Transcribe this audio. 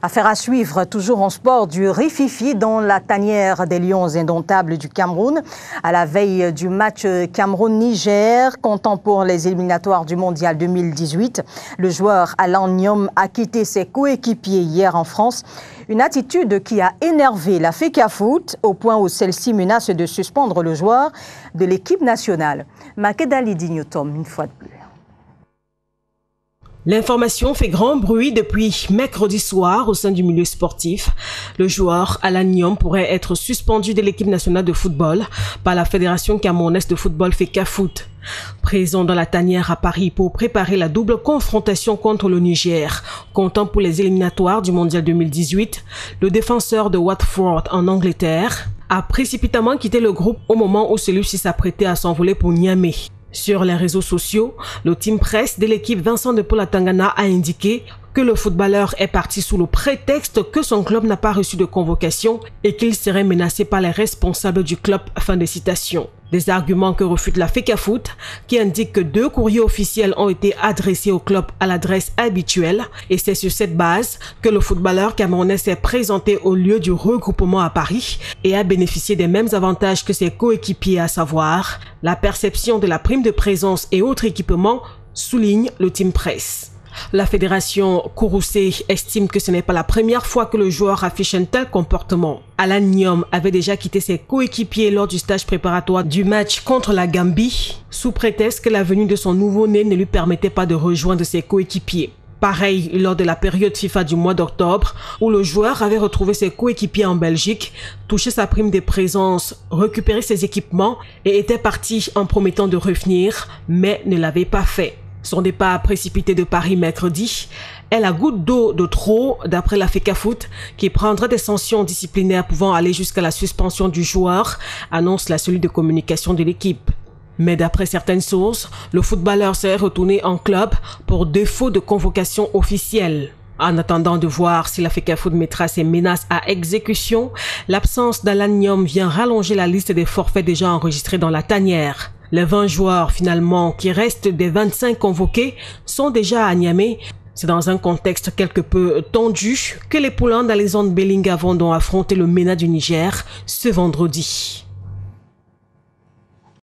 Affaire à suivre, toujours en sport, du rififi dans la tanière des Lions indomptables du Cameroun. À la veille du match Cameroun-Niger, comptant pour les éliminatoires du Mondial 2018, le joueur Alan Nyom a quitté ses coéquipiers hier en France. Une attitude qui a énervé la FECAFOOT au point où celle-ci menace de suspendre le joueur de l'équipe nationale. Makedali Dignotom, une fois de plus. L'information fait grand bruit depuis mercredi soir au sein du milieu sportif. Le joueur Alan Nyom pourrait être suspendu de l'équipe nationale de football par la Fédération camerounaise de football FECAFOOT. Présent dans la tanière à Paris pour préparer la double confrontation contre le Niger, comptant pour les éliminatoires du Mondial 2018, le défenseur de Watford en Angleterre a précipitamment quitté le groupe au moment où celui-ci s'apprêtait à s'envoler pour Niamey. Sur les réseaux sociaux, le team presse de l'équipe Vincent de Paul Atangana a indiqué que le footballeur est parti sous le prétexte que son club n'a pas reçu de convocation et qu'il serait menacé par les responsables du club. Fin de citation. Des arguments que refute la FECAFOOT qui indique que 2 courriers officiels ont été adressés au club à l'adresse habituelle et c'est sur cette base que le footballeur camerounais s'est présenté au lieu du regroupement à Paris et a bénéficié des mêmes avantages que ses coéquipiers, à savoir la perception de la prime de présence et autres équipements, souligne le team presse. La fédération Kouroussé estime que ce n'est pas la première fois que le joueur affiche un tel comportement. Alan Nyom avait déjà quitté ses coéquipiers lors du stage préparatoire du match contre la Gambie, sous prétexte que la venue de son nouveau-né ne lui permettait pas de rejoindre ses coéquipiers. Pareil lors de la période FIFA du mois d'octobre, où le joueur avait retrouvé ses coéquipiers en Belgique, touché sa prime de présence, récupéré ses équipements et était parti en promettant de revenir, mais ne l'avait pas fait. Son départ précipité de Paris mercredi est la goutte d'eau de trop d'après la FECAFOOT qui prendra des sanctions disciplinaires pouvant aller jusqu'à la suspension du joueur, annonce la cellule de communication de l'équipe. Mais d'après certaines sources, le footballeur serait retourné en club pour défaut de convocation officielle. En attendant de voir si la FECAFOOT mettra ses menaces à exécution, l'absence d'Alan Nyom vient rallonger la liste des forfaits déjà enregistrés dans la tanière. Les 20 joueurs finalement qui restent des 25 convoqués sont déjà à Niamey. C'est dans un contexte quelque peu tendu que les poulains d'Alexandre Bellinga vont donc affronter le MENA du Niger ce vendredi.